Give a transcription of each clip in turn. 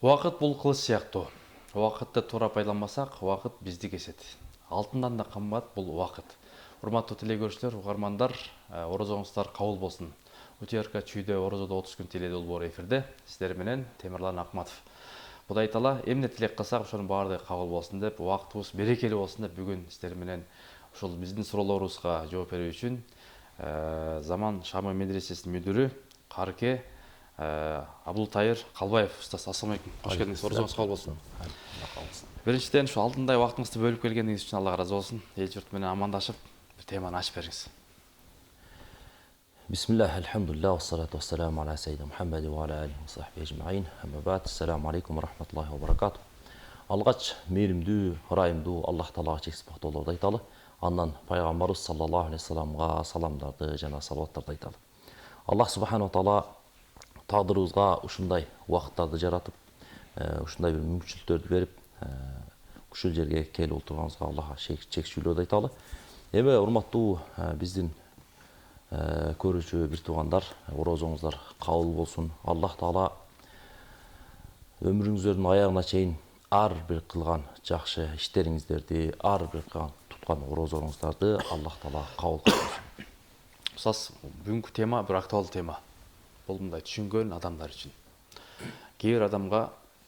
Уақыт бұл қылыш сияқты. Уақытты тура пайдаланбасақ, уақыт бізді кеседі. Алтындан да қымбат бұл уақыт. Урматтуу телекөрүүчүлөр, угармандар, орозоңуздар кабыл болсын. УТРК чүйдө орозодо 30 күн теле долбоору эфирде. Сиздер менен Темирлан Акматов. Кудай таала эмне тилек кылсак, ошонун баардыгы кабыл болсын деп, убактыбыз берекелүү болсын деп бүгүн сиздер менен ушул биздин суроолорубузга жооп берүү үчүн Заман Шамы медресесинин мүдүрү Карке Абдултайыр Калбаев устаз, ассалам алейкум. Кош келдиңиз. Орозоңуз кабыл болсын. Биринчиден ушу алтындай убактыңызды бөлүп келгениңиз үчүн Аллага ыраазы болсун. Эл журт менен амандашып, бир теманы ачып бериңиз. Bismillah, elhamdülillah, ve salatu ve selamu ala seyyidina Muhammed ve ala alihi ve sahbihi ecma'in. Amma ba'd, assalamu alaikum ve rahmatullahi ve barakatuh. Algaç meyrimdүү, ырайымдуу Аллах Таалага чексиз бактоолорду айталы. Андан пайгамбарыбыз саллаллаху алейхи вассаламга саламдарды жана салаваттарды айталы. Аллах субханаху таала тагдырыбызга ушундай убакыттарды жаратып, ушундай бир мүмкүнчүлүктөрдү берип, ушул жерге келип отурганыбызга Аллахка чексиздүүлөрдү айталы. Эми урматтуу биздин көрүүчү бир туугандар, орозоңуздар кабыл болсун. Аллах Таала өмүрүңүздөрдүн аягына чейин ар бир кылган жакшы иштериңиздерди, ар бир туткан орозоңуздарды Аллах Таала кабыл кылсын. Устаз, бүгүнкү тема бир актуалдуу тема. Бул мындай түшүнгөн адамдар үчүн. Кээ бир адамга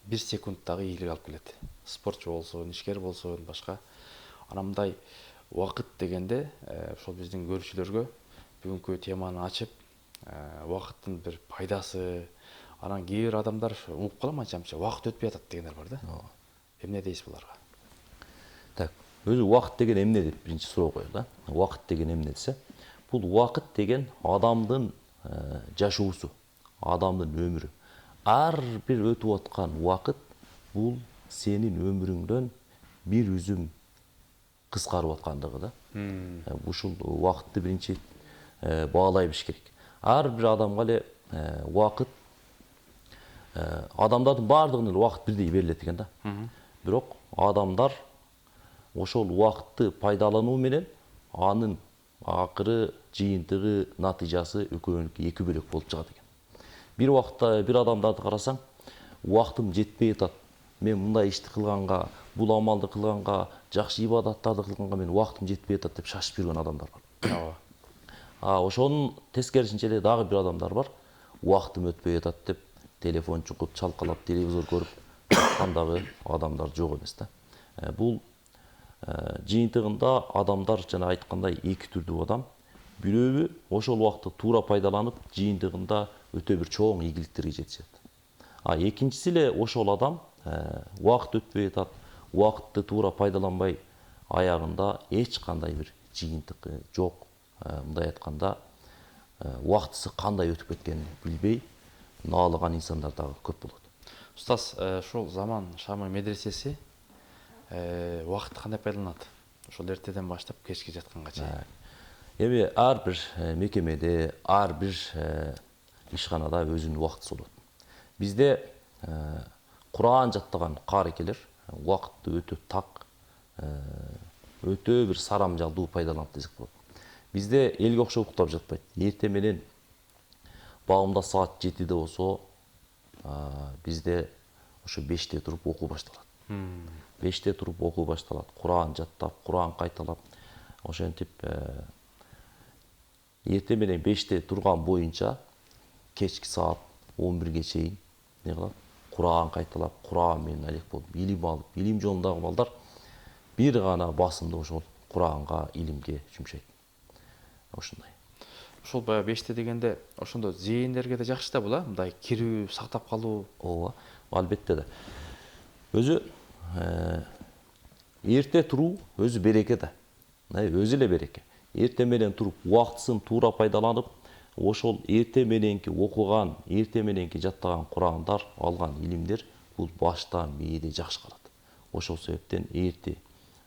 1 секундтагы ийгилик алып келет. Спортчу болсун, ишкер болсун, башка. Ана мындай убакыт дегенде, ошол биздин көрүүчүлөргө бүгүнкү теманы ачып, убакыттын бир пайдасы, анан кээ бир адамдар угуп калам анча-мынча убакыт өтпөй атат дегендер бар да. Эмне дейсиз буларга? Так, өзү убакыт деген эмне деп биринчи суроо коелу да. Убакыт деген эмне десе, бул убакыт деген адамдын жашоосу, адамдын өмүрү. Ар бир өтүп аткан убакыт бул сенин өмүрүңдөн бир үзүм кыскарып аткандыгы да. Ушул убакытты биринчи баалай билиш керек. Ар бир адамга эле убакыт, адамдардын баардыгына убакыт бирдей берилет экен да. Бирок адамдар ошол убакытты пайдалануу менен анын акыры жыйынтыгы, натыйжасы экөөнүкү эки бөлөк болуп чыгат экен. Бир убакытта бир адамдарды карасаң, убактым жетпей атат. Мен мындай ишти кылганга, бул амалды кылганга, жакшы ибадаттарды кылганга мен убактым жетпей атат деп шашып жүргөн адамдар бар. Ошонун тескерисинче эле дагы бир адамдар бар. Убактым өтпөй атат деп телефон чукуп, чалкалап, телевизор көрүп аткандагы адамдар жок эмес да. Бул жыйынтыгында адамдар жана айткандай эки түрдүү адам. Бирөөбү ошол убакытты туура пайдаланып, жыйынтыгында өтө бир чоң ийгиликтерге жетишет. Экинчиси эле ошол адам убакыт өтпөй атат, убакытты туура пайдаланбай, аягында эч кандай бир жыйынтыгы жок. Мындай айтканда, убактысы кандай өтүп кеткенин билбей наалыган инсандар дагы көп болот. Устаз, ушул Заман Шамы медресеси убакытты кандай пайдаланат? Ошол эртеден баштап кечке жатканга чейин. Эми ар бир мекемеде, ар бир ишканада өзүнүн убактысы болот. Бизде Кур'ан жаттаган карекелер убакытты өтө так, өтө бир сарамжалдуу пайдаланат десек болот. Бизде элге окшоп уктап жатпайт. Эртең менен багымда саат 7-де болсо, бизде ошо 5-те туруп окуу башталат. 5-те туруп окуу башталат. Кур'ан жаттап, Кур'ан кайталап, ошентип эртең менен 5-те турган боюнча кечки саат 11-ге чейин не кылат? Кур'ан кайталап, Кур'ан менен алек болуп, илим алып, илим жолундагы балдар бир гана басымды ошол Кур'анга, илимге жумшайт. Ошондой. Ошол баягы 5-те дегенде, ошондо зээндерге да жакшы да бул, мындай кирүү, сактап калуу. Ооба, албетте да. Өзү эрте туруу өзү береке да. Өзү эле береке. Эртең менен туруп, убактысын туура пайдаланып, ошол эртең мененки окуган, эртең мененки жаттаган Курандар, алган илимдер бул баштан мээде жакшы калат. Ошол себептен эрте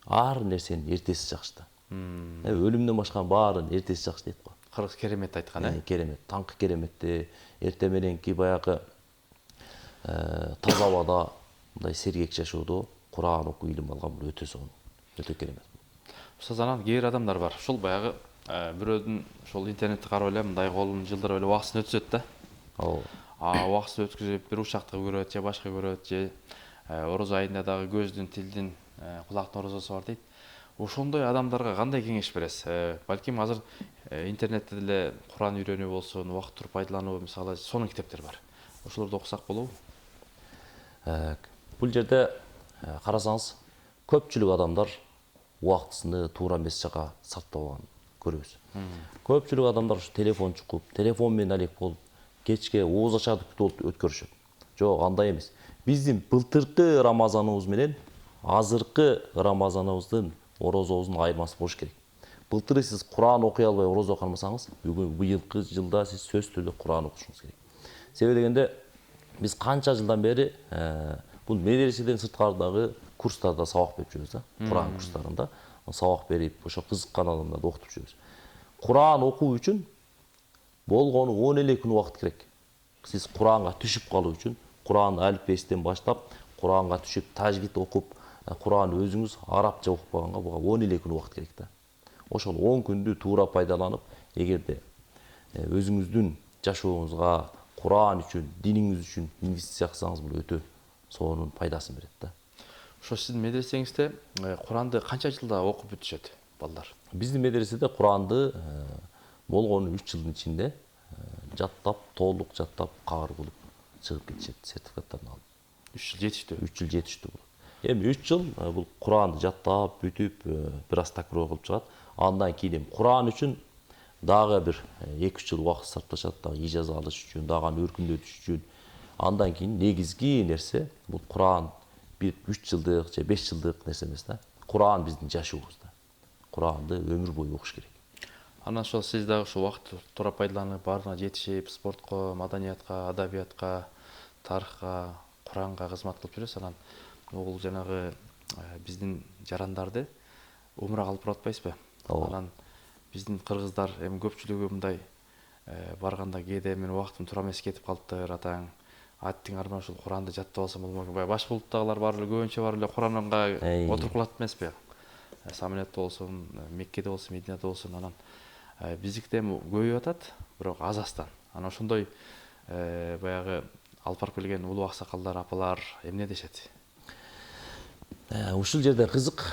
ар нерсенин эртеси жакшы да. Өлүмдөн башка баарын эртеси жакшы дейт го. Кыргыз керемет айткан, Керемет, таңкы кереметти, эртең мененки баягы таза абада, мындай сергек жашоодо Кур'ан окуу, илим алган бул өтө сонун, өтө керемет. Устаз, анан кээ бир адамдар бар. Ушул баягы бирөөдүн ошол интернетти карап эле мындай колун жылдырып эле убактысын өткөзөт да. убактысын өткүзүп бир учакты көрөт же башка көрөт же орозо айында дагы көздүн тилдин кулактын орозосу бар дейт. Ошондой адамдарга кандай кеңеш бересиз? Балким азыр интернетте деле Куран үйрөнүү болсун, убакыт туруп пайдалануу, мисалы сонун китептер бар. Ошолорду окусак болобу? Бул жерде карасаңыз көпчүлүк адамдар убактысыны туура эмес жака сарптап алганын көрөбүз. Көпчүлүк адамдар ушу телефон чукуп, телефон менен алек болуп, кечке ооз ачады күтүп өткөрүшөт. Жок, андай эмес. Биздин былтыркы Рамазаныбыз менен азыркы Рамазаныбыздын орозобуздун айырмасы болуш керек. Былтыры сиз Куран окуй албай орозо калмасаңыз, бүгүн быйылкы жылда сиз сөзсүз түрдө Куран окушуңуз керек. Себеби дегенде биз канча жылдан бери бул медреседен сырткардагы курстарда сабак берип жүрөбүз да, Куран курстарында сабак берип, ошо кызыккан адамдарды окутуп жүрөбүз. Куран окуу үчүн болгону 10 күн убакыт керек. Сиз Куранга түшүп калуу үчүн, Куран алифбесинен баштап, Куранга түшүп, тажвид окуп, Куран өзүңүз арабча окупаганга буга 10 күн убакыт керек да. Ошол 10 күндү туура пайдаланып, эгерде өзүңүздүн жашооңузга, Куран үчүн, диниңиз үчүн инвестиция кылсаңыз, бул өтө сонун пайдасын берет да. Ошо сиздин медресеңизде Куранды канча жылда окуп бүтүшөт балдар? Биздин медреседе Куранды болгону 3 жылдын ичинде жаттап, толук жаттап, кабар кылып чыгып кетишет, сертификаттарын алып. 3 жыл жетиштүү. 3 жыл жетиштүү болот. Эми 3 жыл бул Куранды жаттап, бүтүп, бир аз такбир окуп чыгат. Андан кийин Куран үчүн дагы бир 2-3 жыл убакыт сарпташат, дагы ижаза алыш үчүн, дагы аны өркүндөтүш үчүн. Андан кийин негизги нерсе бул Куран 3 жылдык же 5 жылдык нерсе эмес да. Куран биздин жашообузда. Куранды өмүр бою окуш керек. Анан ошол сиз дагы ушу убакытты туура пайдаланып, баарына жетишип, спортко, маданиятка, адабиятка, тарыхка, Куранга кызмат кылып жүрөсүз. Анан бул жанагы биздин жарандарды умрага алып баратпайсызбы? Анан биздин кыргыздар эми көпчүлүгү мындай барганда кээде мен убактым туура эмес кетип калыптыр, атаң. Аттиңар менен ушул Куранды жаттап алсам болмок. Баш булуттагылар бар эле көбүнчө бар эле Куранга отуруп калат эмеспи? Самолетте болсун, Меккеде болсун, Мединеде болсун. Анан биздикте эми көбөйүп атат, бирок аз-аздан. Анан ошондой баягы алып барып келген улуу аксакалдар, апалар эмне дешет? Ушул жерде кызык.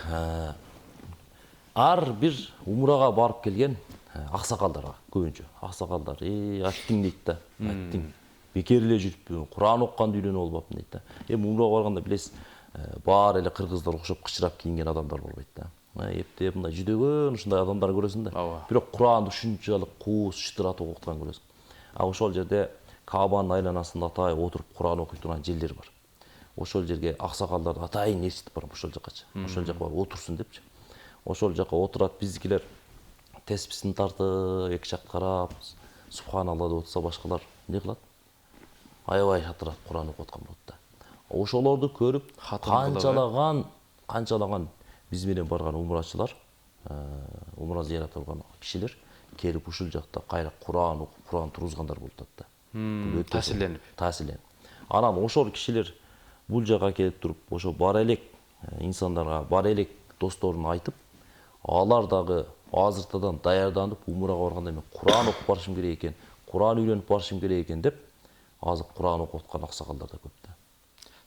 Ар бир умрага барып келген аксакалдарга көбүнчө аксакалдар аттиң дейт да. Аттиң бекер эле жүрүппү, Куран окуганды үйрөнүп албапмын дейт да. Эми умрага барганда билесиз, баары эле кыргыздар окшоп кычырап кийинген адамдар болбойт да. Эптеп мындай жүдөгөн ушундай адамдар көрөсүң да. Бирок Куранды ушунчалык кууз шыштыратып окуткан көрөсүң. Ошол жерде Каабанын айланасында атайын отуруп Куран окуй турган жерлер бар. Ошол жерге аксакалдарды атайын ээрчитип барам ошол жаккачы. Ошол жака барып отурсун депчи. Ошол жака отурат, биздикилер тесписин тартып, эки жакты карап, субханалла деп отурса, башкалар эмне кылат? Аябай шатырат Куран окуп аткан болот да. Ошолорду көрүп, канчалаган биз менен барган умрачылар, умра зыярат кылган кишилер келип ушул жакта кайра Куран окуп, Куран тургузгандар болуп атат да. Таасирленип. Анан ошол кишилер бул жака келип туруп, ошо бар элек инсандарга, бар элек досторуна айтып, алар дагы азыртадан даярданып, умрага барганда мен Куран окуп барышым керек экен, Куран үйрөнүп барышым керек экен деп, азыр Куран окуп аткан аксакалдар да көп да.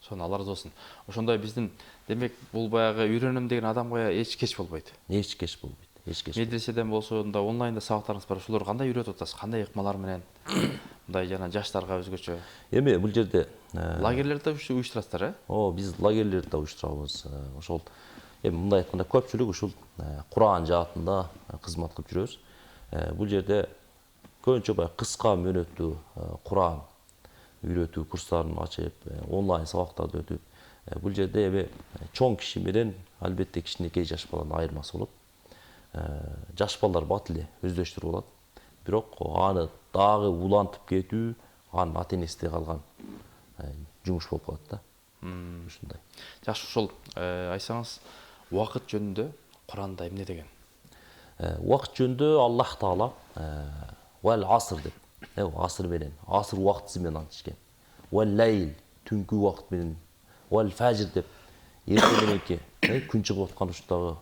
Сону алар разы болсун. Ошондой биздин, демек, бул баягы үйрөнөм деген адамга эч кеч болбойт. Эч кеч болбойт. Медреседен болсун да, онлайнда сабактарыңыз бар. Ошолорду кандай үйрөтүп атасыз? Кандай ыкмалар менен? Мындай жана жаштарга өзгөчө. Эми бул жерде лагерлерде уюштурасыздар, биз лагерлерди да уюштурабыз. Ошол эми мындай айтканда көпчүлүк ушул Куран жаатында кызмат кылып жүрөбүз. Бул жерде көбүнчө баягы кыска мөөнөттүү Куран үйрөтүү курстарын ачып, онлайн сабактарды өтүп, бул жерде эми чоң киши менен албетте кичинекей жаш баланын айырмасы болот. Жаш балдар бат эле өздөштүрүп алат. Бирок аны дагы улантып кетүү, анын ата-энесиде калган жумуш болуп калат да. Ушундай. Жакшы, ошол айтсаңыз, убакыт жөнүндө Куранда эмне деген? Убакыт жөнүндө Аллах Таала вал аср деп, асыр менен, асыр убактысы менен антишкен. Вал лайл, түнкү убакыт менен, вал фажр деп, эртең мененки күн чыгып аткан учурдагы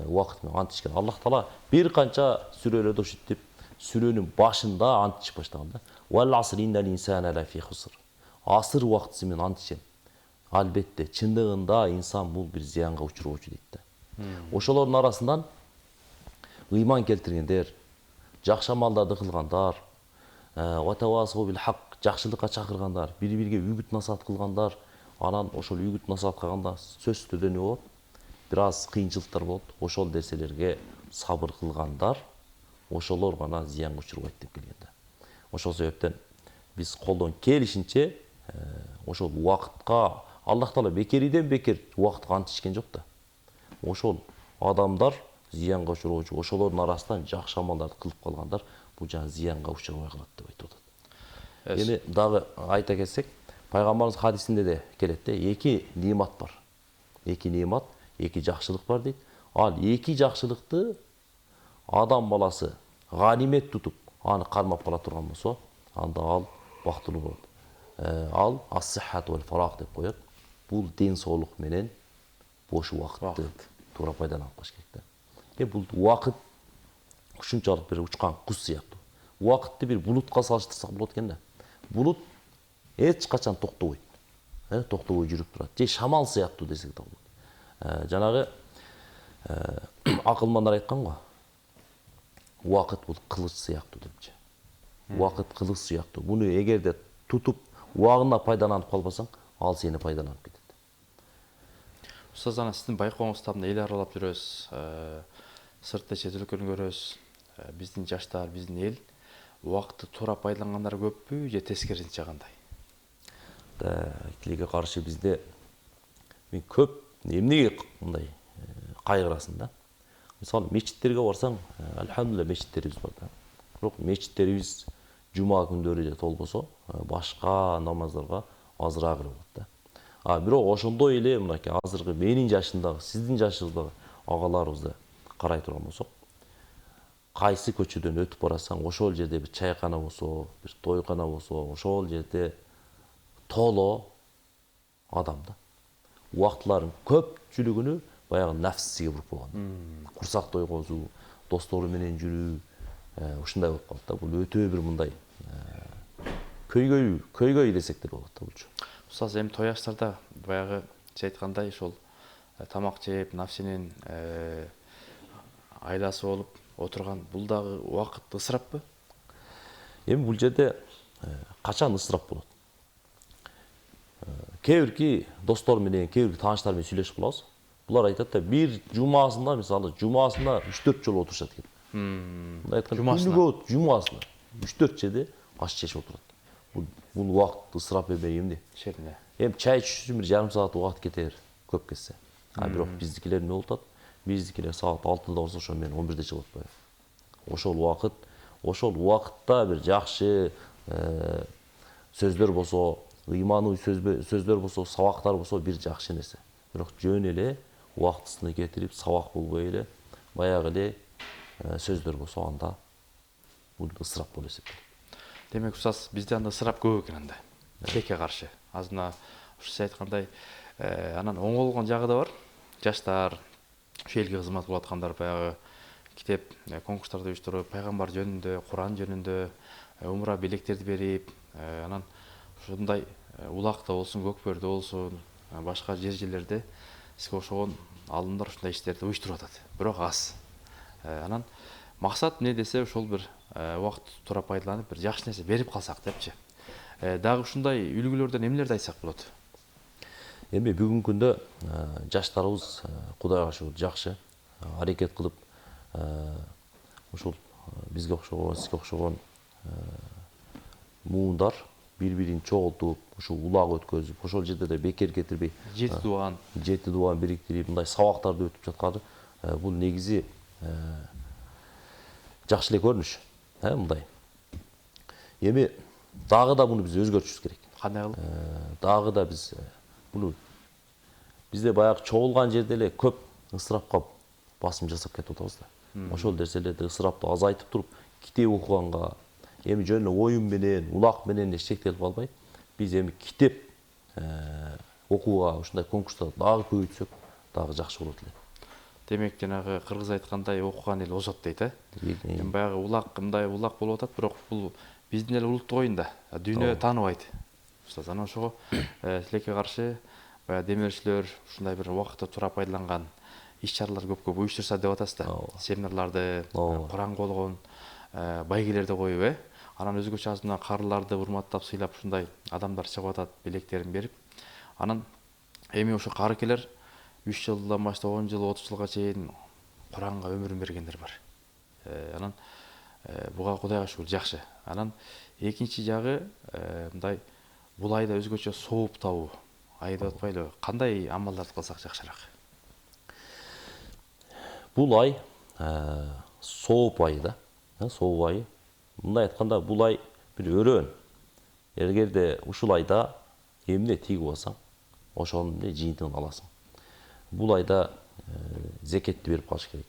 убакыт менен антишкен. Аллах Таала бир канча сүрөлөрдө ушинтип сүрөнүн башында античип баштаганда вал аср иннал инсана лафи хуср. Асыр убактысы менен античем. Албетте чындыгында инсан бул бир зыянга учуроочу дейт да. Ошолордун арасынан ыйман келтиргендер, жакшы амалдарды кылгандар, ватавасу бил хак, жакшылыкка чакыргандар, бири-бириге үгүт насаат кылгандар, анан ошол үгүт насаат кылганда сөзсүз түрдө эмне болот? Бир аз кыйынчылыктар болот. Ошол нерселерге сабыр кылгандар, ошолор гана зыянга учурбайт деп келген да. Ошол себептен биз колдон келишинче ошол убакытка Аллах Таала бекериден бекер убакытка антишкен жок да. Ошол адамдар зыянга учуроочу, ошолордун арасынан жакшы амалдарды кылып калгандар бул жана зыянга учурбай калат деп айтып атат. Эми дагы айта кетсек, пайгамбарыбыз хадисинде де келет да, эки немат бар. Эки немат, эки жакшылык бар дейт. Ал эки жакшылыкты адам баласы ганимет тутуп, аны кармап кала турган болсо, анда ал бактылуу болот. Ал ас-сиххат вал фарах деп коет. Бул ден соолук менен бош убакытты туура пайдаланып калыш керек да. Бул убакыт ушунчалык бир учкан куз сыяктуу. Убакытты бир булутка салыштырсак болот экен да. Булут эч качан токтобойт. Токтобой жүрүп турат. Же шамал сыяктуу десек да болот. Жанагы акылмандар айткан го. Убакыт бул кылыч сыяктуу депчи. Убакыт кылыч сыяктуу. Буну эгерде тутуп убагында пайдаланып калбасаң, ал сени пайдаланып кетет. Устаз, ана сиздин байкооңузда эл аралап жүрөбүз, сыртта чет өлкөнү көрөбүз. Биздин жаштар, биздин эл убакытты туура пайдалангандар көппү же тескерисинче кандай? Тилекке каршы бизде мен көп эмнеге мындай кайгырасың да. Мисалы мечиттерге барсаң, альхамдулилlah мечиттерибиз бар да. Бирок мечиттерибиз жума күндөрү же толбосо, башка намаздарга азыраак эле болот да. Бирок ошондой эле мынакей азыркы менин жашымдагы, сиздин жашыңыздагы агаларыбызды карай турган болсок, кайсы көчөдөн өтүп барасаң, ошол жерде бир чайкана болсо, бир тойкана болсо, ошол жерде толо адам да. Убактылардын көпчүлүгүнү баягы нафсиге буруп койгон. Курсак тойгозуу, достору менен жүрүү, ушундай болуп калат да. Бул өтө бир мындай көйгөй десек деле болот да булчу. Устаз, эми той аштарда баягы сиз айткандай ошол тамак жеп, нафсинин айласы болуп отурган, бул дагы убакыт ысыраппы? Эми бул жерде качан ысырап болот? Кээ бирки достор менен, кээ бирки тааныштар менен сүйлөшүп калабыз. Булар айтат да, бир жумасында, мисалы, жумасында 3-4 жолу отурушат экен. Мындай айтканда, күнүгө жумасында 3-4 жерде аш чечип отурат. Бул убакыт ысырап эмне? Шерине. Эми чай ичиш үчүн бир жарым саат убакыт кетер, көп кетсе. Бирок биздикилер эмне болуп атат? Биздикилер саат 6-да болсо, ошо менен 11-де чыгып атпайбы? Ошол убакытта бир жакшы сөздөр болсо, ыймануу сөздөр болсо, сабактар болсо бир жакшы нерсе. Бирок жөн эле убактысына кетирип, сабак болбой эле, баягы эле сөздөр болсо, анда бул ысырап болуп эсептелет. Демек, устаз, бизде анда ысырап көп экен анда. Тилекке каршы. Азына сиз айткандай, анан оңолгон жагы да бар. Жаштар, элге кызмат кылып аткандар баягы китеп, конкурстарды уюштуруп, пайгамбар жөнүндө, Куран жөнүндө умра белектерди берип, анан ушундай улакта болсун, көкбөрдө болсун, башка жерлерде сизге ошогон алымдар ушундай иштерди уюштуруп атат. Бирок аз. Анан максат эмне десе, ошол бир убакытты туура пайдаланып, бир жакшы нерсе берип калсак депчи. Дагы ушундай үлгүлөрдөн эмнелерди айтсак болот? Эми бүгүнкү күндө жаштарыбыз Кудайга шүгүр жакшы аракет кылып, ушул бизге окшогон, сизге окшогон муундар бири-бирин чогултуп, ушул улак өткөзүп, ошол жерде да бекер кетирбей, жети дуан бириктирип, мындай сабактарды өтүп жатканы бул негизи жакшы эле көрүнүш, мындай. Эми дагы да буну биз өзгөртүшүбүз керек. Кандай кылып? Дагы да биз буну бизде баягы чогулган жерде эле көп ысырапка басым жасап кетип атабыз да. Ошол нерселерди ысырапты азайтып туруп, китеп окуганга, эми жөн эле оюн менен, улак менен шектелип калбай, биз эми китеп окууга, ушундай конкурстарда дагы көбөйтсөк, дагы жакшы болот эле. демек жанагы кыргыз айткандай окуган эл озот дейт, э? Эми Эми баягы улак мындай улак болуп атат, бирок бул биздин эле улуттук оюн да. Дүйнө тааныбайт. Устаз, анан ошого тилекке каршы баягы демелчилер ушундай бир убакытты туура пайдаланган иш-чаралар көп уюштурса деп атасыз да. Семинарларды, Куран болгон байгелерди коюп, анан өзгөчө азынан карыларды урматтап, сыйлап ушундай адамдар чыгып атат, белектерин берип. Анан эми ошо карыкелер 3 жылдан баштап 10 жыл, 30 жылга чейин Куранга өмүрүн бергендер бар. Анан буга Кудайга шүгүр жакшы. Анан экинчи жагы мындай бул айда өзгөчө сооп табуу ай деп атпайлыбы? Кандай амалдарды кылсак жакшыраак? бул ай сооп айы да. Сооп айы. Мындай айтканда бул ай бир өрөөн. Эгерде ушул айда эмне тийип алсаң, ошонун жыйынтыгын аласың. Бул айда зекетти берип калыш керек.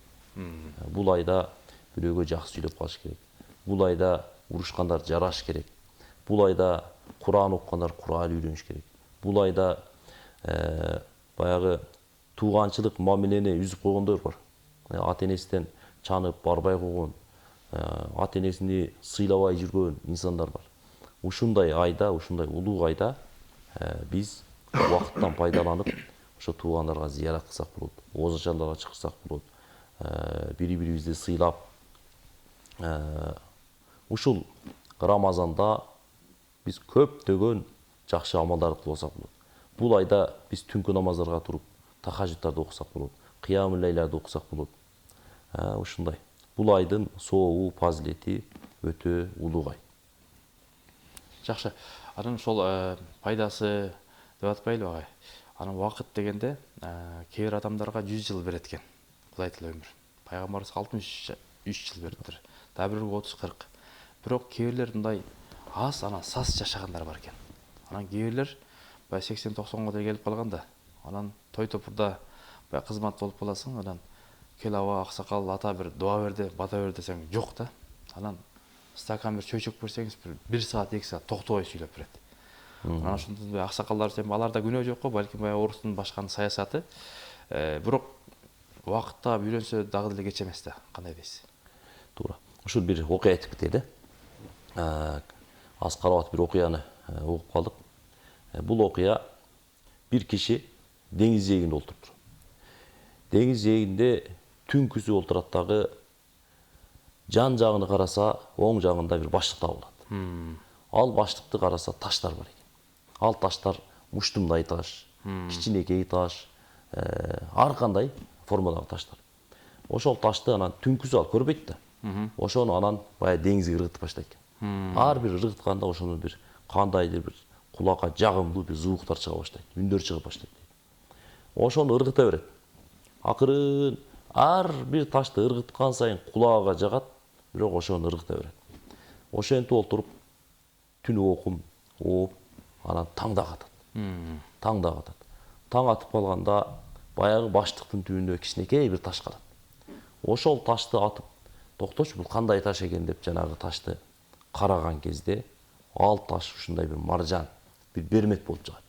Бул айда бирөөгө жакшы сүйлөп калыш керек. Бул айда урушкандар жараш керек. Бул айда Куран окугандар Куран үйрөнүш керек. Бул айда баягы тууганчылык мамилени үзүп койгондор бар. Ата энесинен чанып барбай койгон, ата энесини сыйлабай жүргөн инсандар бар. Ушундай айда, ушундай улуу айда биз убакыттан пайдаланып, ошо туугандарга зыярат кылсак болот, озачаларга чыксак болот, бири-бирибизди сыйлап, ушул Рамазанда биз көптөгөн жакшы амалдарды кылсак болот. Бул айда биз түнкү намаздарга туруп, тахажжудтарды окусак болот, кыямул лейларды окусак болот. Ушундай. Бул айдын сообу, фазилети өтө улуу ай. Жакшы. Анан ошол пайдасы деп атпайлыбы агай? Анан убакыт дегенде кээ бир адамдарга 100 жыл берет экен. Кудай тиле өмүр. Пайгамбарыбыз 63 жыл бериптир. Дагы бирөөгө 30-40. Бирок кээ бирлер мындай аз, анан саз жашагандар бар экен. Анан кээ бирлер баягы 80-90га да келип калганда, анан той топурда баягы кызмат болуп каласың, анан кел аба аксакал ата бир дуа берди, бата бер десең жок да. Анан стакан бир чөйчөк берсеңиз бир саат, 2 саат токтобой сүйлөп берет. Анан ошондой аксакалдар сен аларда күнөө жок го, балким баягы орустун башканын саясаты. Бирок убакытта үйрөнсө дагы деле кеч эмес да. Кандай дейсиз? Туура. Ушул бир окуя айтып кетели. Аз карабат бир окуяны окуп калдык. Бул окуя бир киши деңиз жээгинде отуруптур. Деңиз жээгинде түнкүсү отурат дагы жан жагын караса, оң жагында бир баштык табылат. Ал баштыкты караса таштар бар экен. Ал таштар муштумдай таш, кичинекей таш, ар кандай формадагы таштар. Ошол ташты анан түнкүсү ал көрбөйт да. Ошону анан баягы деңизге ыргытып баштайт экен. Ар бир ыргытканда ошону бир кандайдыр бир кулакка жагымдуу бир звуктар чыга баштайт, үндөр чыга баштайт. Ошону ыргыта берет. Акырын ар бир ташты ыргыткан сайын кулагага жагат, бирок ошону ыргыта берет. Ошентип отуруп түн окум ооп, анан таңда катат. Таңда катат. Таң атып калганда баягы баштыктын түбүндө кичинекей бир таш калат. Ошол ташты атып, токточу бул кандай таш экен деп жанагы ташты караган кезде ал таш ушундай бир маржан, бир бермет болуп чыгат.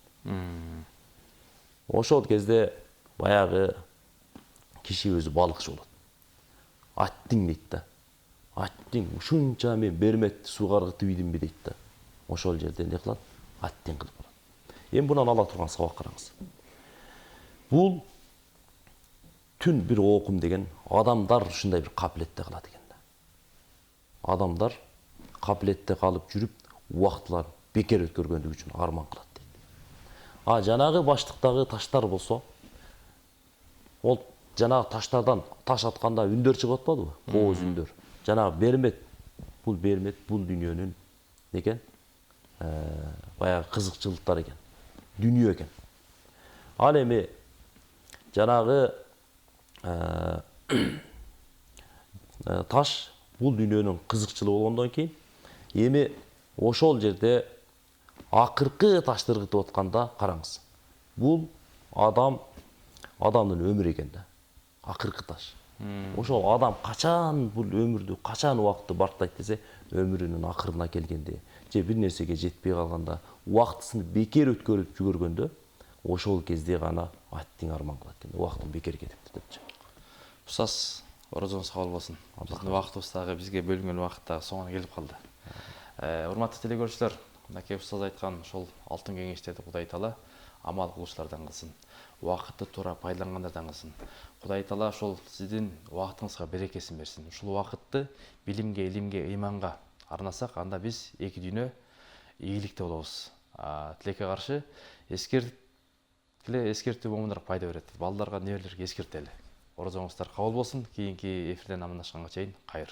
Ошол кезде баягы киши өзү балыкчы болот. Аттиң дейт да. Аттиң ушунча мен берметти сууга ыргытып ийдимби дейт да. Ошол жерде эмне кылат? Аттиң кылып калат. Эми бунан ала турган сабак караңыз. Бул түн бир окум деген адамдар ушундай бир капилетте калат экен да. Адамдар капилетте калып жүрүп, убактыларын бекер өткөргөндүгү үчүн арман кылат дейт. Жанагы баштыктагы таштар болсо, ол жанагы таштардан таш атканда үндөр чыгып атпадыбы? Кооз үндөр. Жанагы бермет, бул дүйнөнүн экен? Баягы кызыкчылыктар экен. Дүйнө экен. Ал эми жанагы таш бул дүйнөнүн кызыкчылыгы болгондон кийин эми ошол жерде акыркы ташты ыргытып атканда караңыз. Бул адамдын өмүрү экен да. Акыркы таш. Ошол адам качан бул өмүрдү, качан убакытты барктайт десе, өмүрүнүн акырына келгенде, же бир нерсеге жетпей калганда, убактысын бекер өткөрүп жүгөргөндө, ошол кезде гана аттиң арман кылат экен. Убактым бекер кетипти депчи. Ұстаз, оразаңыз қабыл болсын. Біздің уақытымыз дағы бізге бөлінген уақытта соңына келіп қалды. Урматты телекөрушілер, Наке ұстаз айтқан шол алтын кеңештерді Құдай Тағала амал қылушылардан қылсын. Уақытты тура пайдаланғандардан қылсын. Құдай Тағала шол сіздің уақытыңызға берекесін берсін. Шол уақытты білімге, илимге, иманға арнасақ, анда біз екі дүйнө игілікте болабыз. Тілекке қаршы ескертүү момундар пайда берет. Балдарга небелерге ескертели. Оразаңыздар кабыл болсын. Кийинки эфирден амандашканга чейин кайыр.